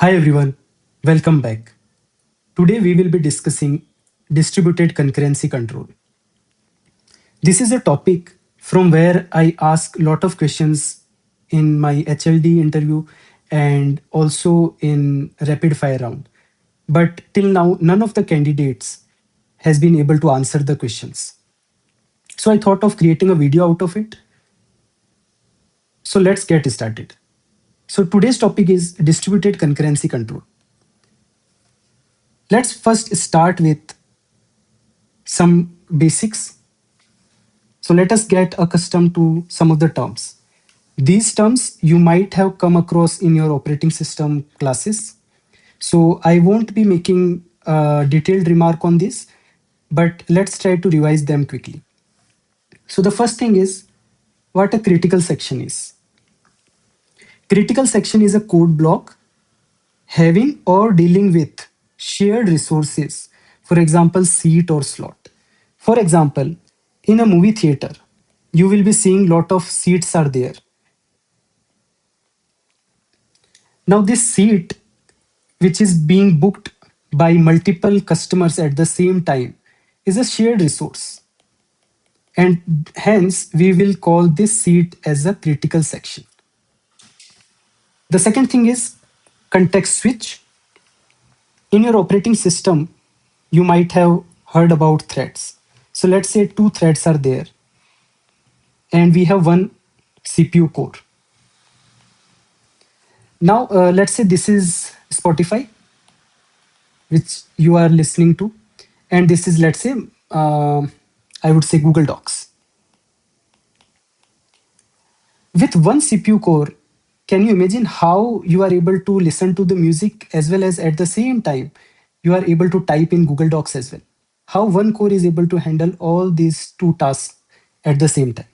Hi everyone, welcome back. Today we will be discussing distributed concurrency control. This is a topic from where I ask a lot of questions in my HLD interview and also in rapid fire round. But till now, none of the candidates has been able to answer the questions. So I thought of creating a video out of it. So let's get started. So today's topic is distributed concurrency control. Let's first start with some basics. So let us get accustomed to some of the terms. These terms you might have come across in your operating system classes. So I won't be making a detailed remark on this, but let's try to revise them quickly. So the first thing is what a critical section is. Critical section is a code block having or dealing with shared resources, for example, seat or slot. For example, in a movie theater, you will be seeing lot of seats are there. Now this seat, which is being booked by multiple customers at the same time, is a shared resource. And hence, we will call this seat as a critical section. The second thing is context switch. In your operating system, you might have heard about threads. So let's say two threads are there, and we have one CPU core. Now, let's say this is Spotify, which you are listening to, and this is, let's say, I would say Google Docs. With one CPU core, can you imagine how you are able to listen to the music as well as at the same time you are able to type in Google Docs as well? How one core is able to handle all these two tasks at the same time?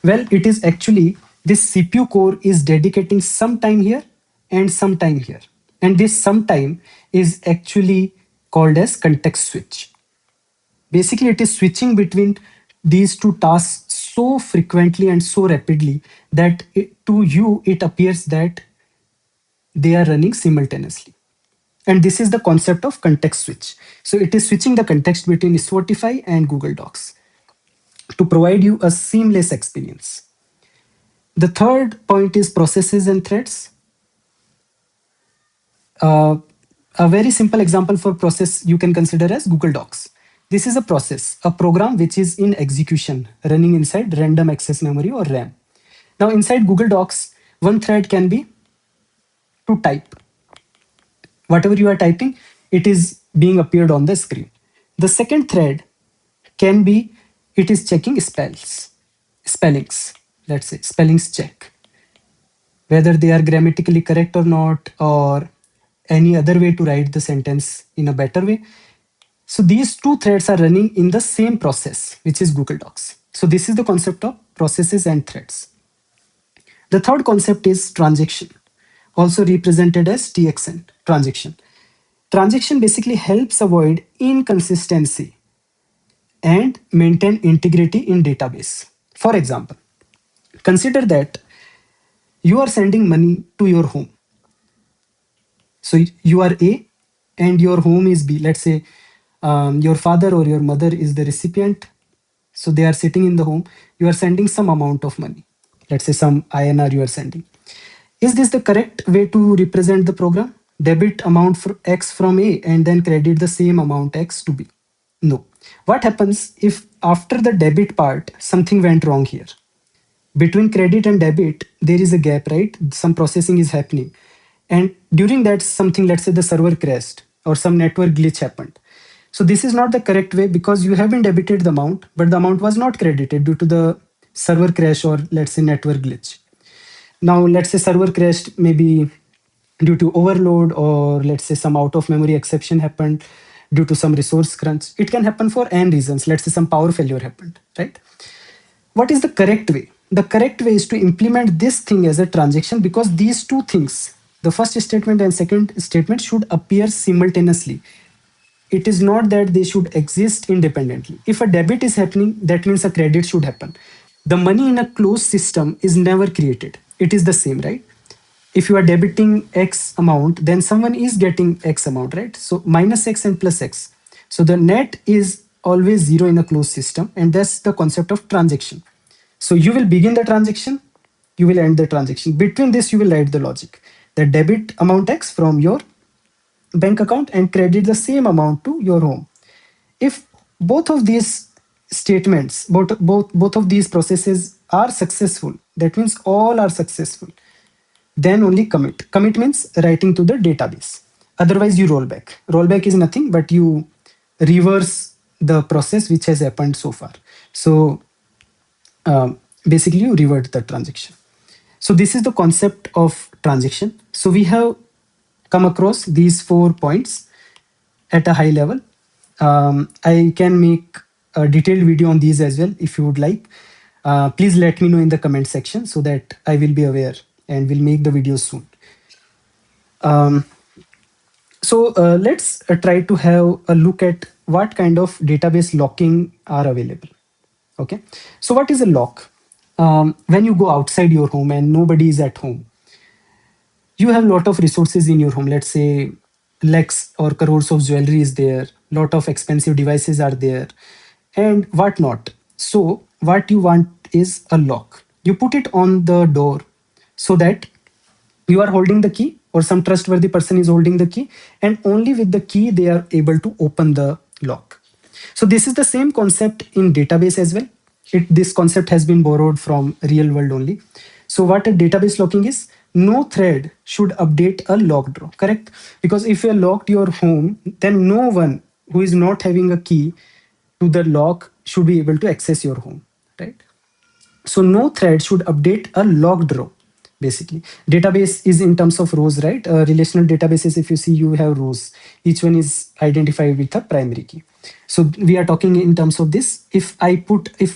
Well, it is actually this CPU core is dedicating some time here and some time here. And this sometime is actually called as context switch. Basically, it is switching between these two tasks so frequently and so rapidly that to you it appears that they are running simultaneously. And this is the concept of context switch. So it is switching the context between Spotify and Google Docs to provide you a seamless experience. The third point is processes and threads. Uh, a very simple example for process you can consider as Google Docs. This is a process, a program which is in execution, running inside random access memory or RAM. Now, inside Google Docs, one thread can be to type. Whatever you are typing, it is being appeared on the screen. The second thread can be, it is checking spellings, let's say spellings check, whether they are grammatically correct or not, or any other way to write the sentence in a better way. So these two threads are running in the same process, which is Google Docs. So this is the concept of processes and threads. The third concept is transaction, also represented as TXN, transaction. Transaction basically helps avoid inconsistency and maintain integrity in database. For example, consider that you are sending money to your home. So you are A and your home is B. Let's say your father or your mother is the recipient. So they are sitting in the home. You are sending some amount of money. Let's say some INR you are sending. Is this the correct way to represent the program? Debit amount for X from A and then credit the same amount X to B. No. What happens if after the debit part, something went wrong here? Between credit and debit, there is a gap, right? Some processing is happening. And during that, something, let's say the server crashed or some network glitch happened. So this is not the correct way because you haven't debited the amount, but the amount was not credited due to the server crash or let's say network glitch. Now, let's say server crashed maybe due to overload or let's say some out of memory exception happened due to some resource crunch. It can happen for n reasons. Let's say some power failure happened, right? What is the correct way? The correct way is to implement this thing as a transaction because these two things, the first statement and second statement, should appear simultaneously. It is not that they should exist independently. If a debit is happening, that means a credit should happen. The money in a closed system is never created. It is the same, right? if you are debiting X amount, then someone is getting X amount, right? So minus X and plus X. So the net is always zero in a closed system, and that's the concept of transaction. So you will begin the transaction, you will end the transaction. Between this, you will write the logic. The debit amount X from your bank account and credit the same amount to your home. If both of these statements, both of these processes are successful, that means all are successful, then only commit. Commit means writing to the database. Otherwise, you roll back. Rollback is nothing but you reverse the process which has happened so far. So basically, you revert the transaction. So this is the concept of transaction. So we have come across these 4 points at a high level. I can make a detailed video on these as well if you would like. Please let me know in the comment section so that I will be aware and will make the video soon. Um, so let's try to have a look at what kind of database locking are available. Okay, so what is a lock? When you go outside your home and nobody is at home, you have a lot of resources in your home. Let's say lakhs or crores of jewelry is there, lot of expensive devices are there, and whatnot. So what you want is a lock. You put it on the door so that you are holding the key or some trustworthy person is holding the key, and only with the key they are able to open the lock. So this is the same concept in database as well. This concept has been borrowed from real world only. So what a database locking is, no thread should update a locked row, correct? Because if you locked your home, then no one who is not having a key to the lock should be able to access your home, right? So no thread should update a locked row. Basically, database is in terms of rows, right? Relational databases, if you see, you have rows. Each one is identified with a primary key. So we are talking in terms of this. If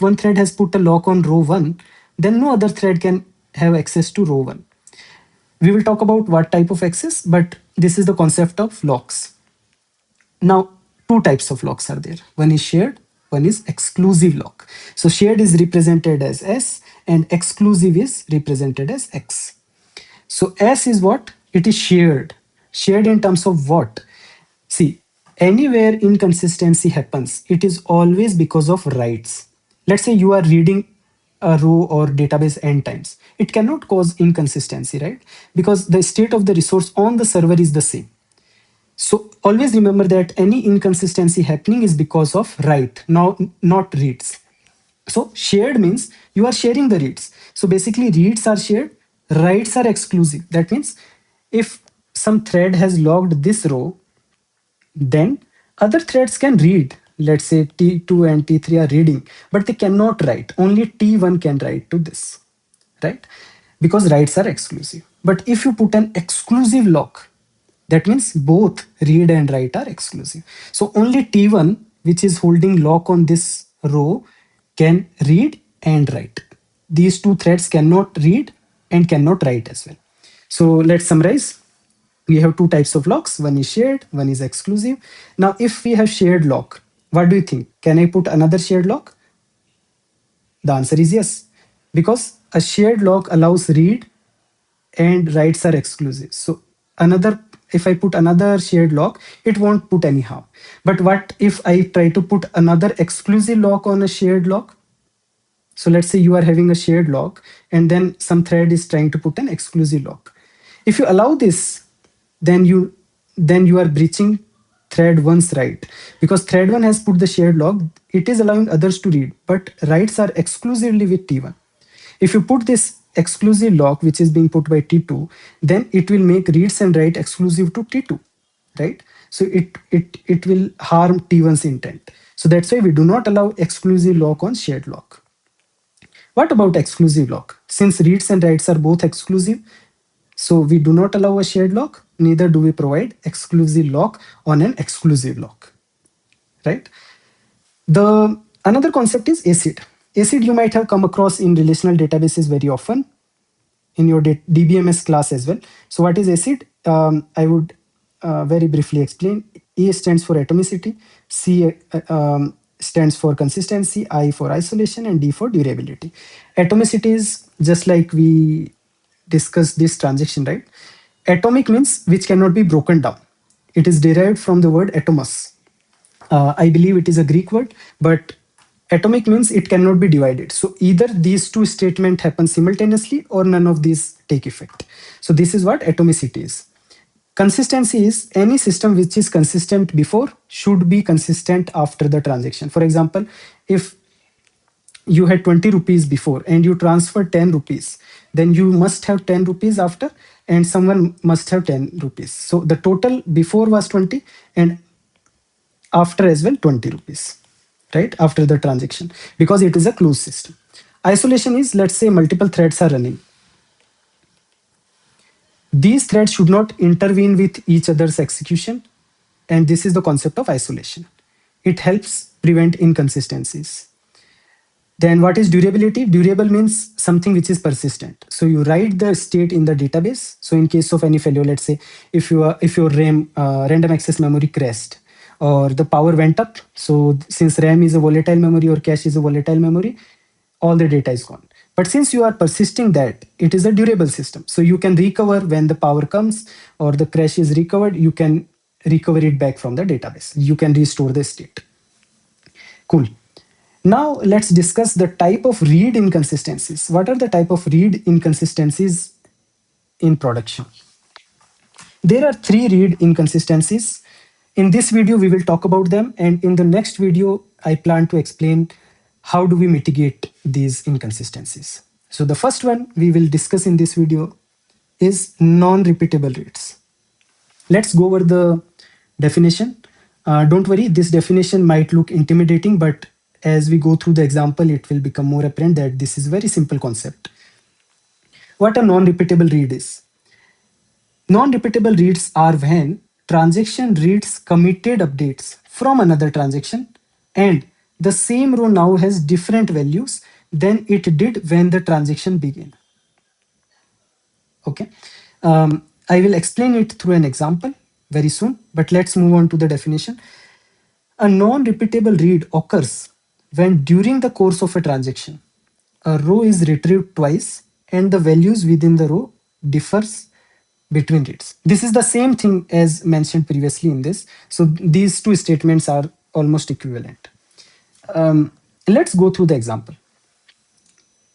one thread has put a lock on row one, then no other thread can have access to row one. We will talk about what type of access, but this is the concept of locks. Now, two types of locks are there. One is shared, one is exclusive lock. So shared is represented as S and exclusive is represented as X. So S is what? It is shared. Shared in terms of what? See, anywhere inconsistency happens, it is always because of writes. Let's say you are reading a row or database n times. It cannot cause inconsistency, right? Because the state of the resource on the server is the same. So always remember that any inconsistency happening is because of write, now not reads. So shared means you are sharing the reads. So basically reads are shared, writes are exclusive. That means if some thread has logged this row, then other threads can read. Let's say T2 and T3 are reading, but they cannot write. Only T1 can write to this, right? Because writes are exclusive. But if you put an exclusive lock, that means both read and write are exclusive. So only T1, which is holding lock on this row, can read and write. These two threads cannot read and cannot write as well. So let's summarize. We have two types of locks. One is shared, one is exclusive. Now, if we have shared lock, what do you think? Can I put another shared lock? The answer is yes, because a shared lock allows read and writes are exclusive. So another, if I put another shared lock, it won't put anyhow. But what if I try to put another exclusive lock on a shared lock? So let's say you are having a shared lock and then some thread is trying to put an exclusive lock. If you allow this, then you are breaching thread one's right, because thread one has put the shared lock. It is allowing others to read, but writes are exclusively with T1. If you put this exclusive lock, which is being put by T2, then it will make reads and write exclusive to T2, right? So it will harm T1's intent. So that's why we do not allow exclusive lock on shared lock. What about exclusive lock? Since reads and writes are both exclusive, so we do not allow a shared lock, neither do we provide exclusive lock on an exclusive lock, right? The another concept is ACID. ACID you might have come across in relational databases very often in your DBMS class as well. So what is ACID? I would very briefly explain. A stands for atomicity, C stands for consistency, I for isolation, and D for durability. Atomicity is just like we discussed this transaction, right? Atomic means which cannot be broken down. It is derived from the word atomos. I believe it is a Greek word, but atomic means it cannot be divided. So either these two statements happen simultaneously or none of these take effect. So this is what atomicity is. Consistency is any system which is consistent before should be consistent after the transaction. For example, if you had 20 rupees before and you transfer 10 rupees, then you must have 10 rupees after, and someone must have 10 rupees. So the total before was 20 and after as well 20 rupees, right? After the transaction, because it is a closed system. Isolation is, let's say multiple threads are running. These threads should not intervene with each other's execution. And this is the concept of isolation. It helps prevent inconsistencies. Then what is durability? Durable means something which is persistent. So you write the state in the database. So in case of any failure, let's say if your RAM random access memory crashed or the power went up. So since RAM is a volatile memory or cache is a volatile memory, all the data is gone. But since you are persisting that, it is a durable system. So you can recover when the power comes or the crash is recovered, you can recover it back from the database. You can restore the state. Cool. Now let's discuss the type of read inconsistencies. What are the type of read inconsistencies in production? There are three read inconsistencies. In this video, we will talk about them. And in the next video, I plan to explain how do we mitigate these inconsistencies. So the first one we will discuss in this video is non-repeatable reads. Let's go over the definition. Don't worry, this definition might look intimidating, but as we go through the example, it will become more apparent that this is a very simple concept. What a non-repeatable read is? Non-repeatable reads are when transaction reads committed updates from another transaction and the same row now has different values than it did when the transaction began. Okay. I will explain it through an example very soon, but let's move on to the definition. A non-repeatable read occurs when during the course of a transaction, a row is retrieved twice and the values within the row differs between reads. This is the same thing as mentioned previously in this. So these two statements are almost equivalent. Let's go through the example.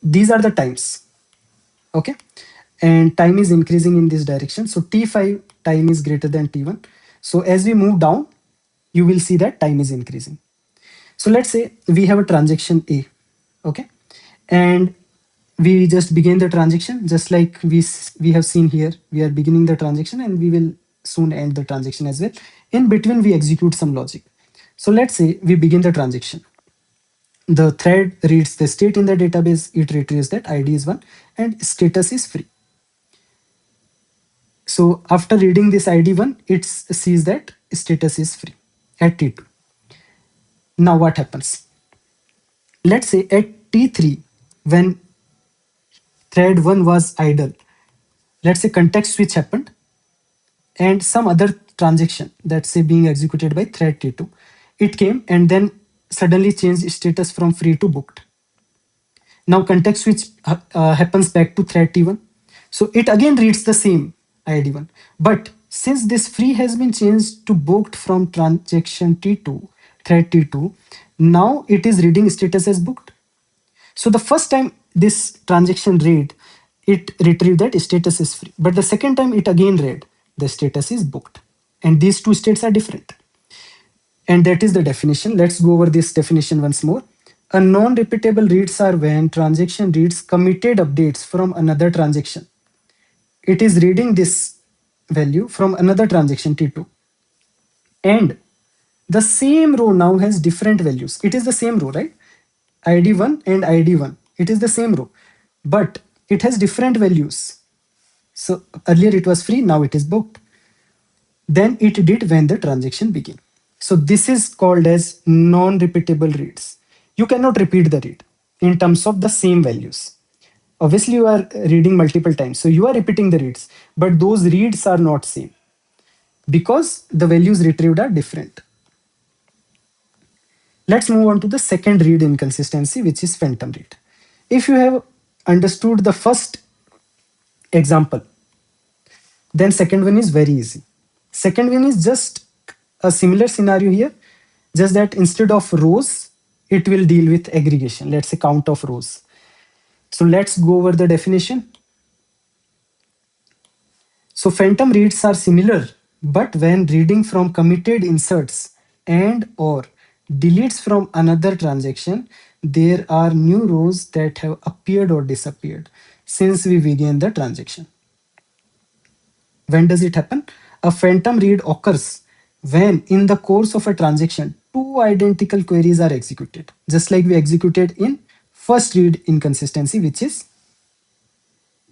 These are the times. Okay. And time is increasing in this direction. So T5 time is greater than T1. So as we move down, you will see that time is increasing. So let's say we have a transaction A, okay? And we just begin the transaction just like we have seen here. We are beginning the transaction and we will soon end the transaction as well. In between, we execute some logic. So let's say we begin the transaction. The thread reads the state in the database. It retrieves that ID is 1 and status is free. So after reading this ID1, it sees that status is free at T2. Now what happens? Let's say at T3, when thread 1 was idle, let's say context switch happened and some other transaction, let's say being executed by thread T2, it came and then suddenly changed status from free to booked. Now context switch happens back to thread T1. So it again reads the same ID1. But since this free has been changed to booked from transaction T2, thread T2, now it is reading status as booked. So the first time this transaction read, it retrieved that status is free. But the second time it again read, the status is booked. And these two states are different. And that is the definition. Let's go over this definition once more. A non-repeatable reads are when transaction reads committed updates from another transaction. It is reading this value from another transaction T2. And the same row now has different values. It is the same row, right? ID1 and ID1. It is the same row, but it has different values. So earlier it was free, now it is booked. Then it did when the transaction began. So this is called as non-repeatable reads. You cannot repeat the read in terms of the same values. Obviously, you are reading multiple times. So you are repeating the reads, but those reads are not same because the values retrieved are different. Let's move on to the second read inconsistency, which is phantom read. If you have understood the first Example. Then second one is very easy. Second one is just a similar scenario here, just that instead of rows, it will deal with aggregation. Let's say count of rows. So let's go over the definition. So phantom reads are similar, but when reading from committed inserts and or deletes from another transaction, there are new rows that have appeared or disappeared since we began the transaction. When does it happen? A phantom read occurs when in the course of a transaction, two identical queries are executed, just like we executed in first read inconsistency, which is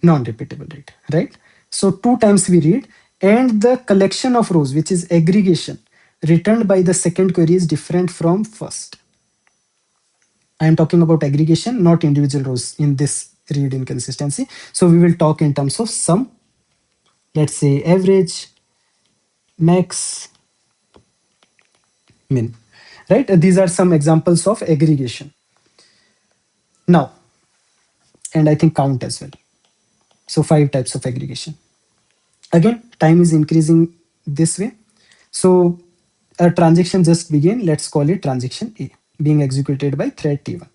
non-repeatable read, right? So two times we read, and the collection of rows, which is aggregation, returned by the second query is different from first. I am talking about aggregation, not individual rows in this read inconsistency. So we will talk in terms of sum, let's say average, max, min, right? These are some examples of aggregation. Now, and I think count as well. So five types of aggregation. Again, time is increasing this way. So a transaction just began. Let's call it transaction A being executed by thread T1.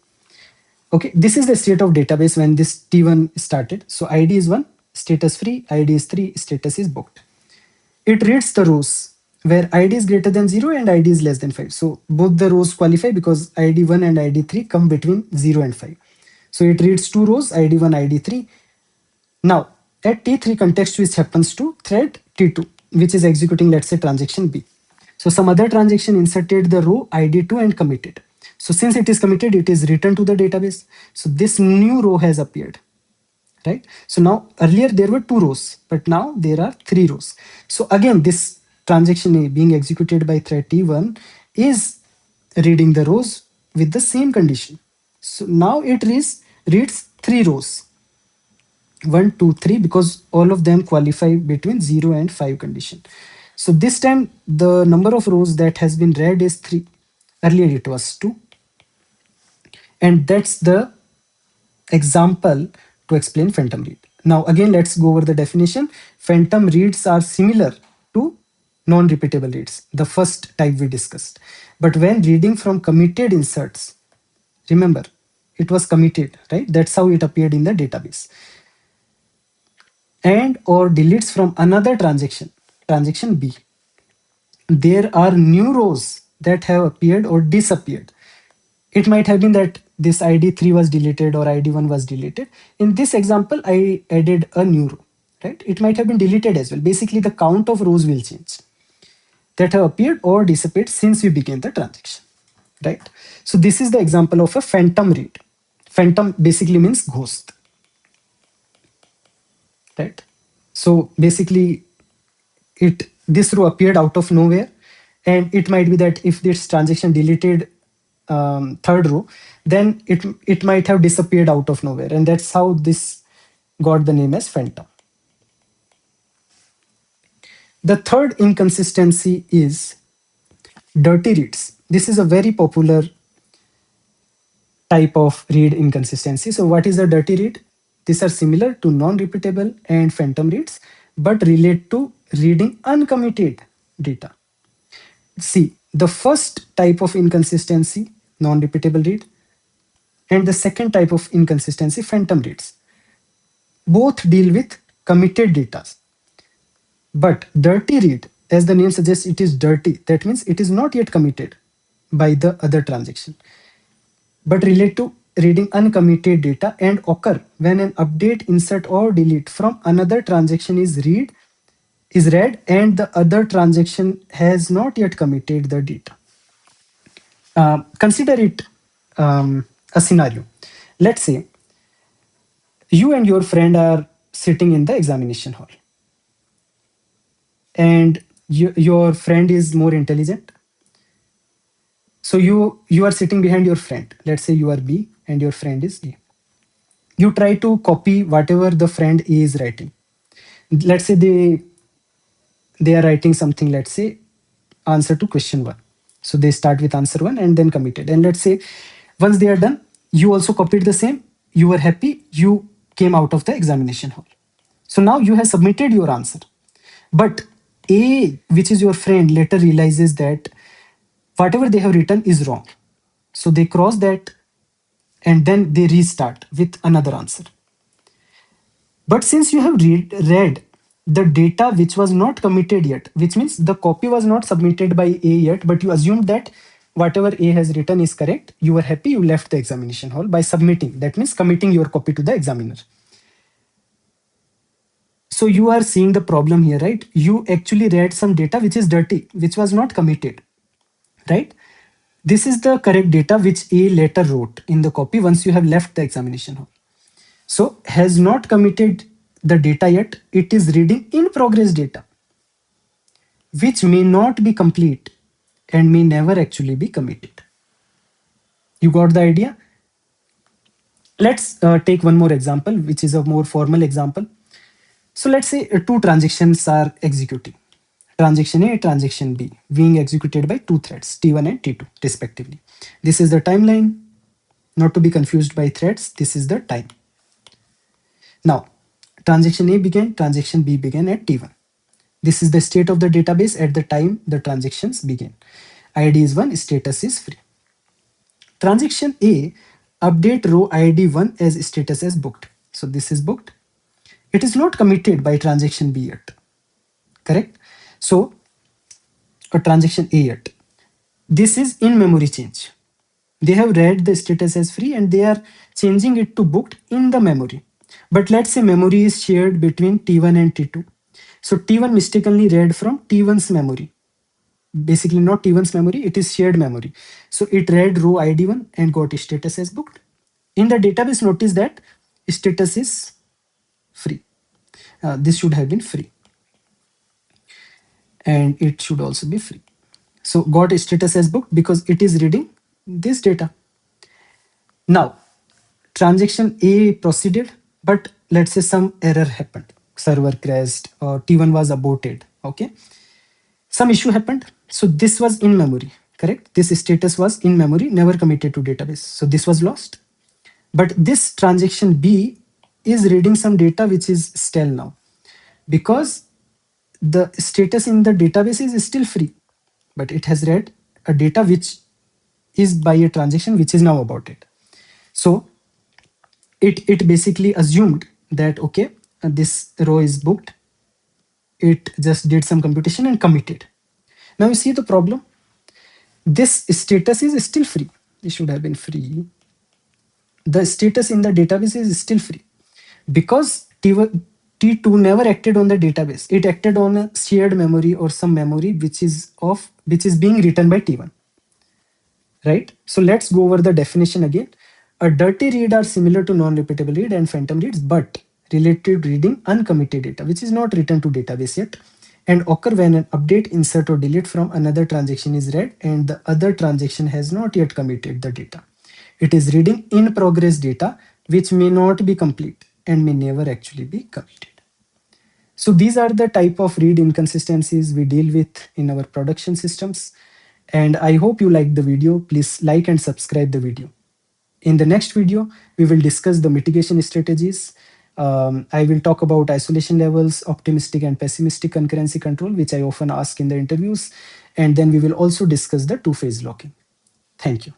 Okay, this is the state of database when this T1 started. So ID is 1, status free, ID is 3, status is booked. It reads the rows where ID is greater than 0 and ID is less than 5. So both the rows qualify because ID 1 and ID 3 come between 0 and 5. So it reads two rows, ID 1, ID 3. Now, at T3 context switch happens to thread T2, which is executing, let's say, transaction B. So some other transaction inserted the row ID2 and committed. So since it is committed, it is returned to the database. So this new row has appeared, right? So now earlier there were two rows, but now there are three rows. So again, this transaction A being executed by thread T1 is reading the rows with the same condition. So now it reads three rows. 1, 2, 3, because all of them qualify between 0 and 5 condition. So this time the number of rows that has been read is 3. Earlier it was 2. And that's the example to explain phantom read. Now again, let's go over the definition. Phantom reads are similar to non-repeatable reads, the first type we discussed. But when reading from committed inserts, remember, it was committed, right? That's how it appeared in the database. And or deletes from another transaction B. There are new rows that have appeared or disappeared. It might have been that this ID3 was deleted or ID1 was deleted. In this example, I added a new row, right? It might have been deleted as well. Basically, the count of rows will change that have appeared or disappeared since we began the transaction, right? So this is the example of a phantom read. Phantom basically means ghost, right? So basically, this row appeared out of nowhere, and it might be that if this transaction deleted third row, then it might have disappeared out of nowhere, and that's how this got the name as phantom. The third inconsistency is dirty reads. This is a very popular type of read inconsistency. So what is a dirty read? These are similar to non-repeatable and phantom reads, but relate to reading uncommitted data. See, the first type of inconsistency, non-repeatable read, and the second type of inconsistency, phantom reads, both deal with committed data. But dirty read, as the name suggests, it is dirty. That means it is not yet committed by the other transaction, but relate to reading uncommitted data and occur when an update, insert, or delete from another transaction is read and the other transaction has not yet committed the data. Consider it a scenario. Let's say you and your friend are sitting in the examination hall, and your friend is more intelligent. So you are sitting behind your friend. Let's say you are B and your friend is A. You try to copy whatever the friend A is writing. Let's say they are writing something, let's say answer to question 1. So they start with answer 1 and then committed. And let's say once they are done, you also copied the same. You were happy. You came out of the examination hall. So now you have submitted your answer. But A, which is your friend, later realizes that whatever they have written is wrong. So they cross that and then they restart with another answer. But since you have read the data which was not committed yet, which means the copy was not submitted by A yet, but you assumed that whatever A has written is correct, you were happy, you left the examination hall by submitting. That means committing your copy to the examiner. So you are seeing the problem here, right? You actually read some data which is dirty, which was not committed, right? This is the correct data which A later wrote in the copy once you have left the examination hall. So has not committed the data yet, it is reading in progress data, which may not be complete and may never actually be committed. You got the idea? Let's take one more example, which is a more formal example. So let's say two transactions are executing. Transaction A, transaction B, being executed by two threads, T1 and T2, respectively. This is the timeline, not to be confused by threads. This is the time. Now, transaction A began, transaction B began at T1. This is the state of the database at the time the transactions began. ID is 1, status is free. Transaction A, update row ID 1 as status as booked. So this is booked. It is not committed by transaction B yet. Correct? So a transaction A yet. This is in memory change. They have read the status as free and they are changing it to booked in the memory. But let's say memory is shared between T1 and T2. So T1 mistakenly read from T1's memory. Basically not T1's memory, it is shared memory. So it read row ID1 and got status as booked. In the database, notice that status is free. This should have been free. And it should also be free. So got status as booked because it is reading this data. Now, transaction A proceeded, but let's say some error happened. Server crashed or T1 was aborted. Okay. Some issue happened. So this was in memory, correct? This status was in memory, never committed to database. So this was lost. But this transaction B is reading some data which is stale now because the status in the database is still free, but it has read a data which is by a transaction which is now aborted. So it basically assumed that, okay, this row is booked. It just did some computation and committed. Now you see the problem. This status is still free. It should have been free. The status in the database is still free because T2 never acted on the database. It acted on a shared memory or some memory which is being written by T1. Right? So let's go over the definition again. A dirty read are similar to non-repeatable read and phantom reads, but related reading uncommitted data, which is not written to database yet, and occur when an update, insert, or delete from another transaction is read and the other transaction has not yet committed the data. It is reading in progress data, which may not be complete and may never actually be committed. So these are the type of read inconsistencies we deal with in our production systems. And I hope you liked the video. Please like and subscribe the video. In the next video, we will discuss the mitigation strategies. I will talk about isolation levels, optimistic and pessimistic concurrency control, which I often ask in the interviews. And then we will also discuss the two-phase locking. Thank you.